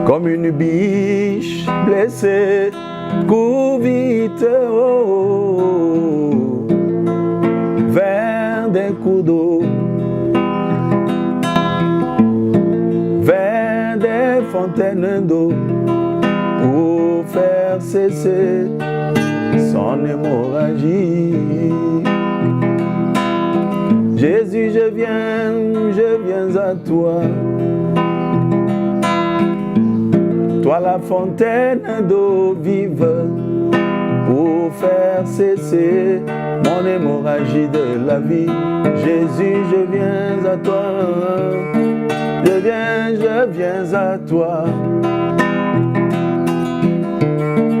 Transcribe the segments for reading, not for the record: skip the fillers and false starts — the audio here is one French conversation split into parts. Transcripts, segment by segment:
comme une biche blessée, cours vite vers des cours d'eau, vers des fontaines d'eau, pour faire cesser son hémorragie. Jésus, je viens à toi. Toi la fontaine d'eau vive, pour faire cesser mon hémorragie de la vie. Jésus, je viens à toi. Je viens à toi.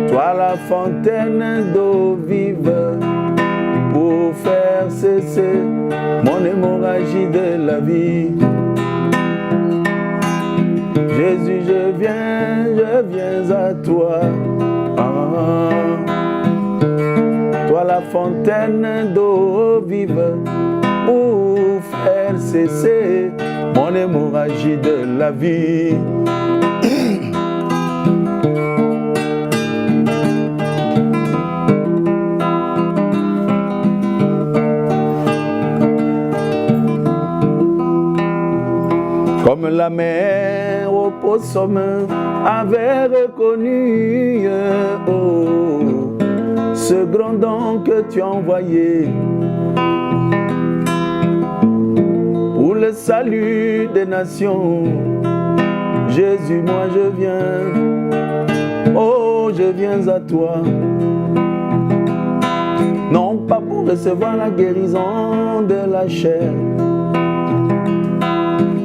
Toi la fontaine d'eau vive, pour faire cesser mon hémorragie de la vie. Jésus, je viens à toi. Toi la fontaine d'eau vive, pour faire cesser mon hémorragie de la vie. Comme la mer au possum avait reconnu ce grand don que tu as envoyé pour le salut des nations. Jésus, moi je viens, oh je viens à toi, non pas pour recevoir la guérison de la chair,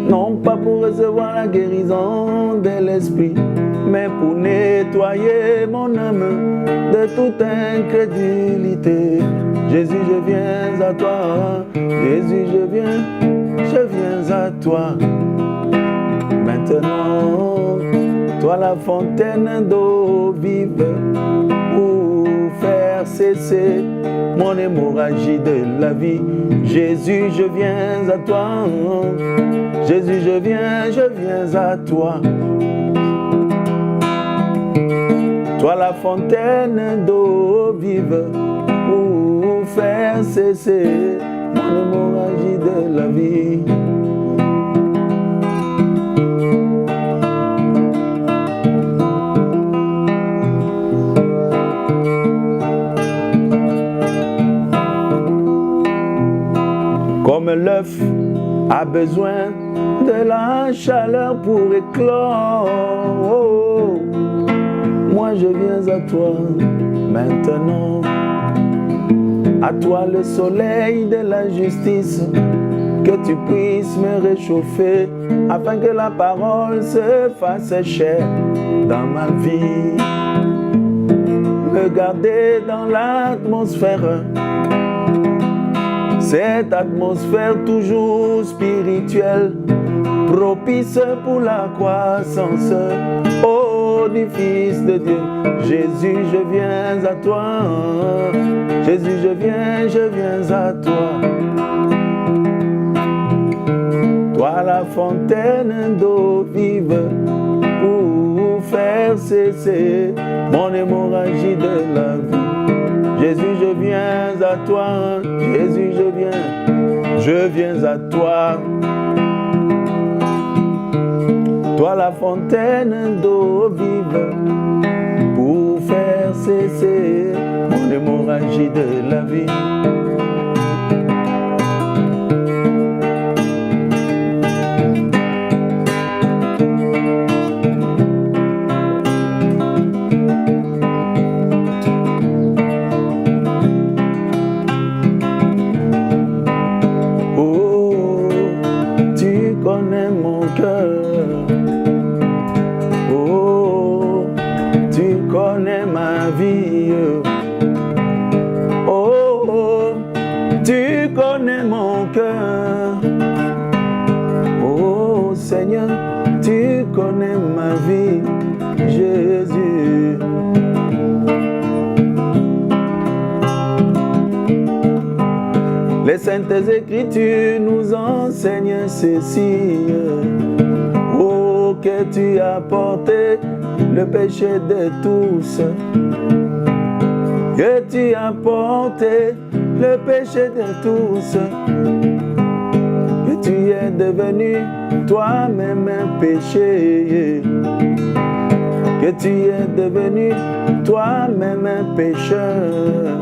non pas pour recevoir la guérison de l'esprit, mais pour nettoyer mon âme de toute incrédulité. Jésus, je viens à toi. Jésus, je viens à toi. Maintenant, toi la fontaine d'eau vive, pour faire cesser mon hémorragie de la vie. Jésus, je viens à toi. Jésus, je viens à toi. Toi la fontaine d'eau vive, pour faire cesser mon hémorragie de la vie. Comme l'œuf a besoin de la chaleur pour éclore, oh, moi je viens à toi maintenant. À toi le soleil de la justice, que tu puisses me réchauffer, afin que la parole se fasse chair dans ma vie. Me garder dans l'atmosphère, cette atmosphère toujours spirituelle, propice pour la croissance, oh, du Fils de Dieu. Jésus, je viens à toi. Jésus, je viens à toi. Toi la fontaine d'eau vive, pour faire cesser mon hémorragie de la vie. Jésus, je viens à toi. Jésus, je viens à toi. Toi la fontaine d'eau vive, pour faire cesser mon hémorragie de la vie. Les Saintes Écritures nous enseignent ceci. Oh, que que tu as porté le péché de tous. Que tu as porté le péché de tous. Que tu es devenu toi-même un péché. Que tu es devenu toi-même un pécheur.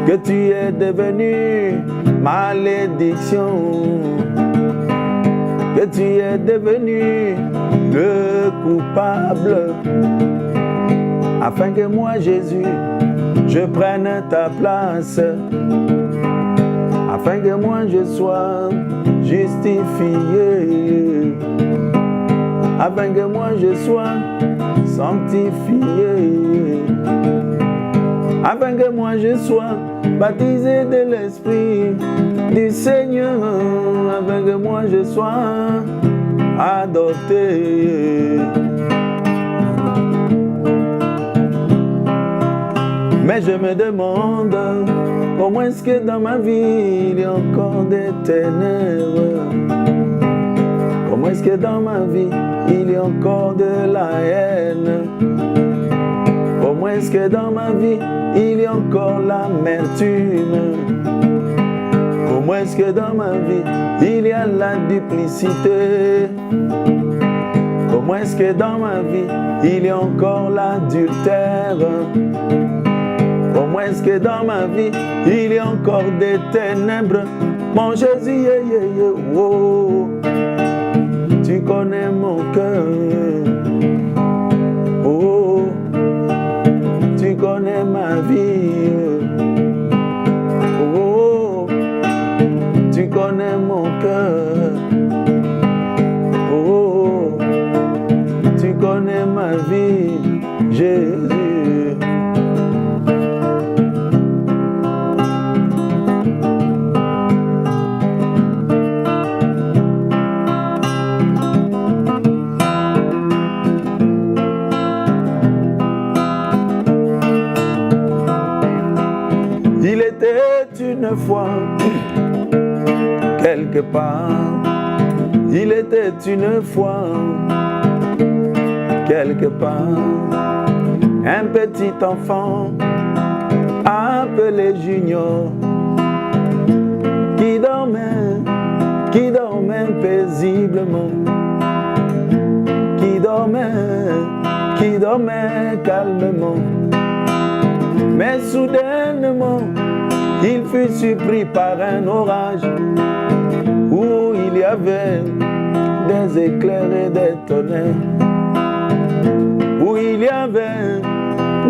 Que tu es devenu malédiction. Que tu es devenu le coupable. Afin que moi, Jésus, je prenne ta place. Afin que moi, je sois justifié. Afin que moi, je sois sanctifié. Afin que moi, je sois baptisé de l'Esprit du Seigneur. Afin que moi, je sois adopté. Mais je me demande comment est-ce que dans ma vie il y a encore des ténèbres. Comment est-ce que dans ma vie il y a encore de la haine. Comment est-ce que dans ma vie il y a encore l'amertume. Comment est-ce que dans ma vie il y a la duplicité. Comment est-ce que dans ma vie il y a encore l'adultère. Comment est-ce que dans ma vie, il y a encore des ténèbres. Mon Jésus, oh, tu connais mon cœur. Oh, tu connais ma vie. Oh, tu connais mon cœur. Oh, tu connais ma vie, Jésus. Une fois, quelque part, il était une fois, quelque part, un petit enfant appelé Junior qui dormait paisiblement, qui dormait calmement, mais soudainement, il fut surpris par un orage où il y avait des éclairs et des tonnerres. Où il y avait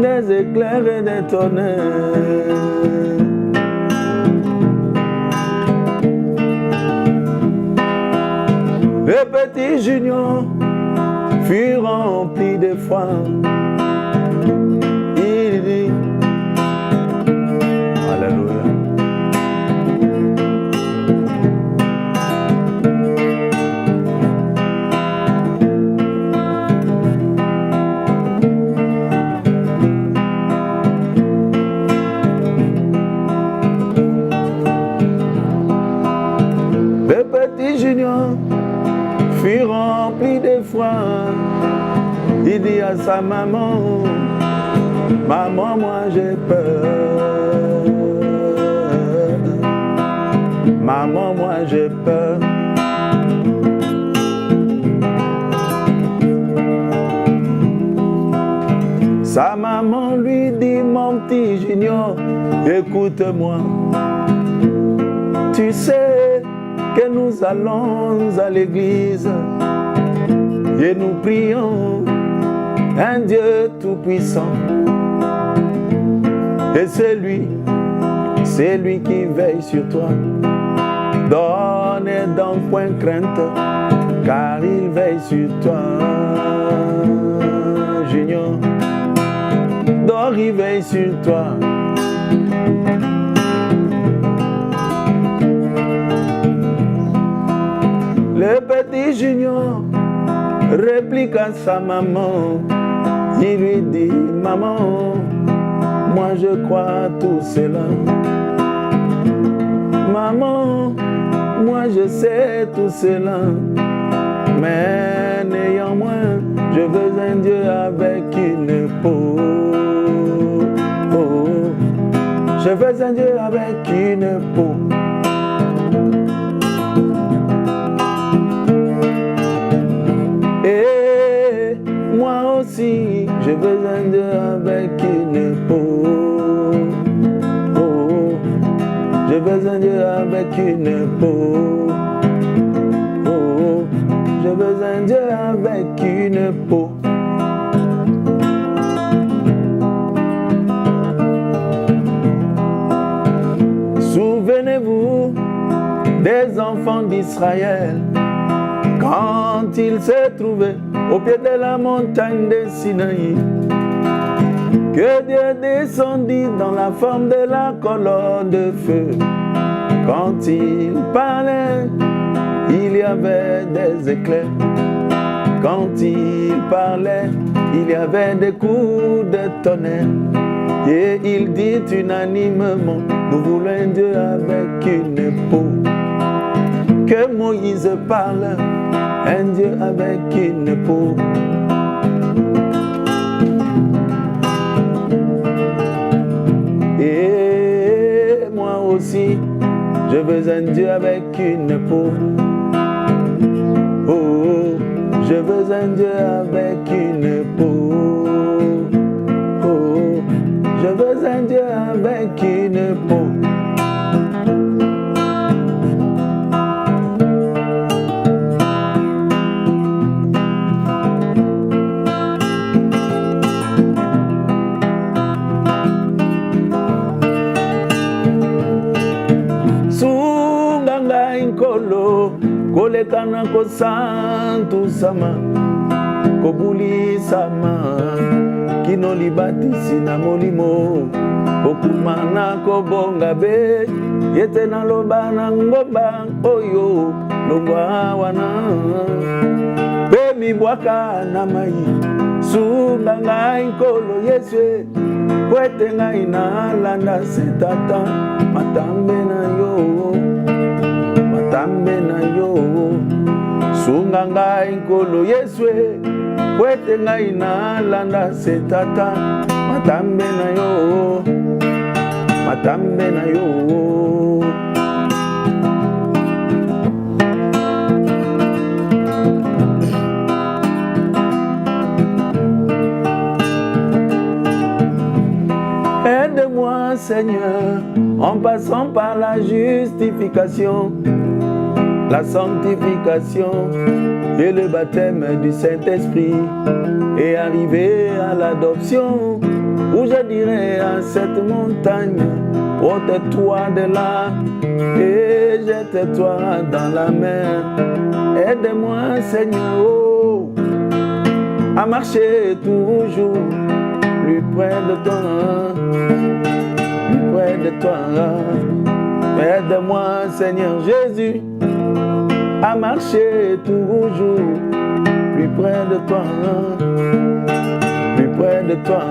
des éclairs et des tonnerres. Le petit Junior fut rempli de foi. Il dit, Alléluia. Le petit Junior fut rempli de foi. Il dit à sa maman, maman, moi j'ai peur. Maman, moi j'ai peur. Sa maman lui dit, mon petit Junior, écoute-moi. Tu sais que nous allons à l'église et nous prions un Dieu tout-puissant. Et c'est lui qui veille sur toi. Donne donc point crainte, car il veille sur toi. Junior, dors, il veille sur toi. Le petit Junior réplique à sa maman. Il lui dit, maman, moi je crois tout cela. Maman, moi je sais tout cela. Mais Je veux un Dieu avec une peau. Oh, je veux un Dieu avec une peau. Et moi aussi, je veux un Dieu avec une peau. Oh, je veux un Dieu avec une peau. Oh, je veux un Dieu avec une peau. Souvenez-vous des enfants d'Israël quand ils se trouvaient au pied de la montagne de Sinaï, que Dieu descendit dans la forme de la colonne de feu. Quand il parlait, il y avait des éclairs. Quand il parlait, il y avait des coups de tonnerre. Et il dit unanimement, nous voulons un Dieu avec une peau. Que Moïse parle, un Dieu avec une peau. Et moi aussi, je veux un Dieu avec une peau. Oh, je veux un Dieu avec une peau. Oh, je veux un Dieu avec une peau. Sunganga inkolo kolekana ko santu sama kobuli sama kino libatisi na molimo okumana kobonga be yete na loba na ngomba oyo longwa wana be mibwaka na mai sunganga inkolo Yesu kwete ngai na landa setata matambe na yo sunga ngai nkolo Yesu kwete ngai na landa setata matambe na yo Aide-moi Seigneur en passant par la justification, la sanctification et le baptême du Saint-Esprit et arriver à l'adoption où je dirai à cette montagne, ôte-toi de là et jette-toi dans la mer. Aide-moi Seigneur oh, à marcher toujours plus près de toi, plus près de toi. Aide-moi Seigneur Jésus à marcher toujours plus près de toi, plus près de toi.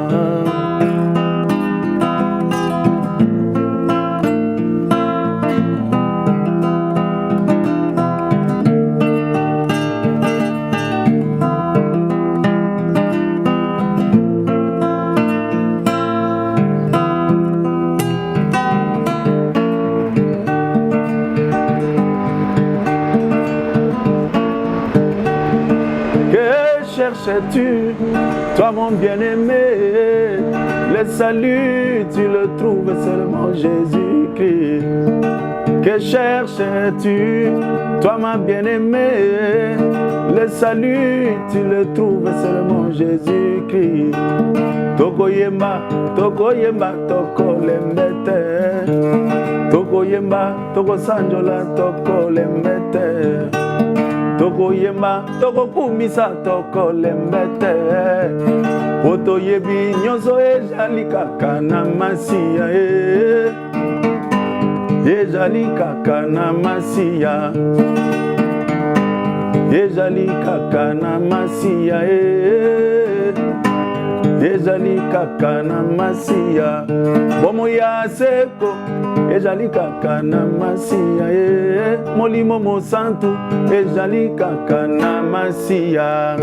Cherches-tu, toi mon bien-aimé, le salut tu le trouves seulement Jésus-Christ. Que cherches-tu, toi ma bien-aimée, le salut tu le trouves seulement Jésus-Christ. Toko yemba, toko lembete, toko yemba, toko sanjola, toko lembete. Toko yemba, toko kumisa, toko lembete. Oto yebi nyonso ejali kaka na masiya ejali kaka na masiya, ejali kaka na masiya ejali kaka na masiya. Bomo ya seko ejali kaka na masiya molimo mo santu ejali kaka na masiya.